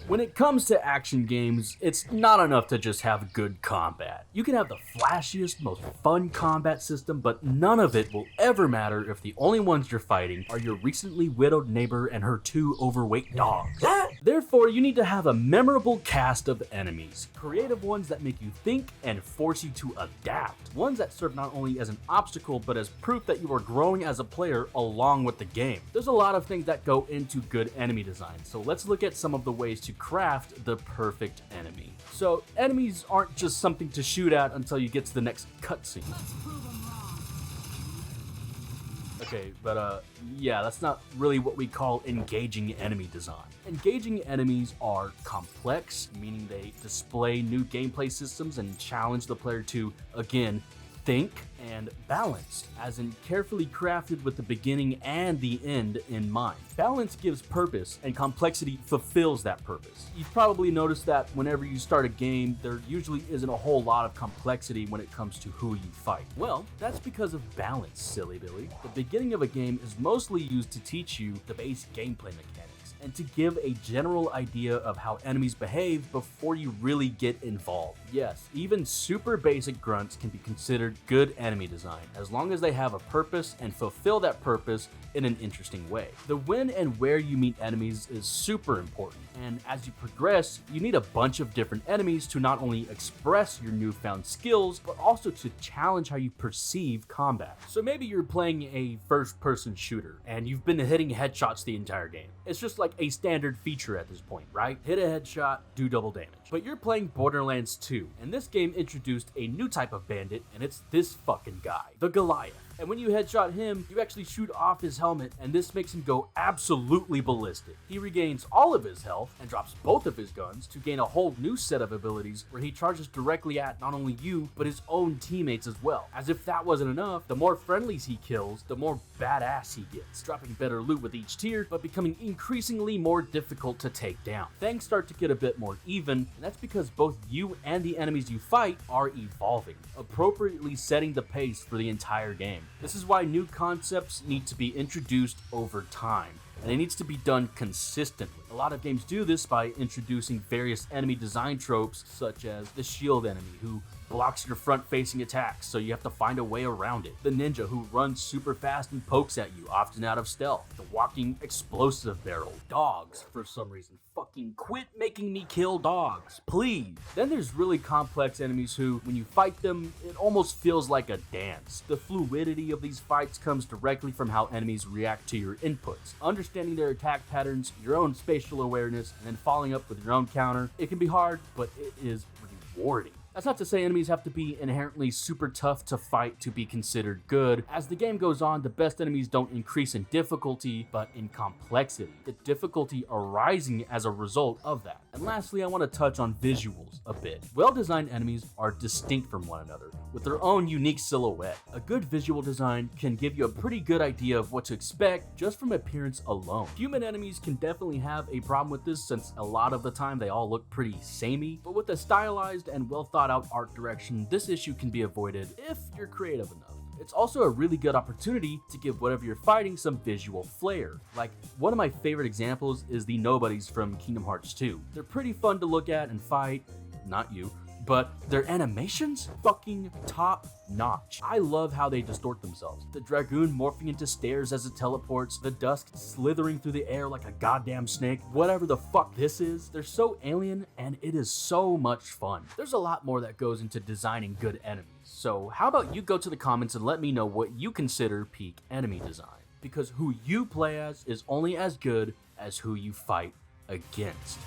When it comes to action games, it's not enough to just have good combat. You can have the flashiest, most fun combat system, but none of it will ever matter if the only ones you're fighting are your recently widowed neighbor and her 2 overweight dogs. Therefore, you need to have a memorable cast of enemies, creative ones that make you think and force you to adapt, ones that serve not only as an obstacle but as proof that you are growing as a player along with the game. There's a lot of things that go into good enemy design, so let's look at some of the ways to craft the perfect enemy. So enemies aren't just something to shoot at until you get to the next cutscene. Okay, but yeah, that's not really what we call engaging enemy design. Engaging enemies are complex, meaning they display new gameplay systems and challenge the player to, again, think, and balanced, as in carefully crafted with the beginning and the end in mind. Balance gives purpose, and complexity fulfills that purpose. You've probably noticed that whenever you start a game, there usually isn't a whole lot of complexity when it comes to who you fight. Well, that's because of balance, silly Billy. The beginning of a game is mostly used to teach you the base gameplay mechanics, and to give a general idea of how enemies behave before you really get involved. Yes, even super basic grunts can be considered good enemy design, as long as they have a purpose and fulfill that purpose in an interesting way. The when and where you meet enemies is super important, and as you progress, you need a bunch of different enemies to not only express your newfound skills, but also to challenge how you perceive combat. So maybe you're playing a first-person shooter, and you've been hitting headshots the entire game. It's just like a standard feature at this point, right? Hit a headshot, do double damage. But you're playing Borderlands 2, and this game introduced a new type of bandit, and it's this fucking guy, the Goliath. And when you headshot him, you actually shoot off his helmet, and this makes him go absolutely ballistic. He regains all of his health and drops both of his guns to gain a whole new set of abilities where he charges directly at not only you, but his own teammates as well. As if that wasn't enough, the more friendlies he kills, the more badass he gets, dropping better loot with each tier, but becoming increasingly more difficult to take down. Things start to get a bit more even, and that's because both you and the enemies you fight are evolving, appropriately setting the pace for the entire game. This is why new concepts need to be introduced over time, and it needs to be done consistently. A lot of games do this by introducing various enemy design tropes, such as the shield enemy who blocks your front-facing attacks, so you have to find a way around it. The ninja who runs super fast and pokes at you, often out of stealth. The walking explosive barrel. Dogs, for some reason. Fucking quit making me kill dogs, please. Then there's really complex enemies who, when you fight them, it almost feels like a dance. The fluidity of these fights comes directly from how enemies react to your inputs. Understanding their attack patterns, your own spatial awareness, and then following up with your own counter. It can be hard, but it is rewarding. That's not to say enemies have to be inherently super tough to fight to be considered good. As the game goes on, the best enemies don't increase in difficulty, but in complexity. The difficulty arising as a result of that. And lastly, I want to touch on visuals a bit. Well-designed enemies are distinct from one another, with their own unique silhouette. A good visual design can give you a pretty good idea of what to expect just from appearance alone. Human enemies can definitely have a problem with this, since a lot of the time they all look pretty samey, but with a stylized and well thought out art direction, this issue can be avoided if you're creative enough. It's also a really good opportunity to give whatever you're fighting some visual flair. Like, one of my favorite examples is the nobodies from Kingdom Hearts 2. They're pretty fun to look at and fight, not you, but their animations? Fucking top notch. I love how they distort themselves. The Dragoon morphing into stairs as it teleports, the Dusk slithering through the air like a goddamn snake, whatever the fuck this is. They're so alien and it is so much fun. There's a lot more that goes into designing good enemies. So how about you go to the comments and let me know what you consider peak enemy design? Because who you play as is only as good as who you fight against.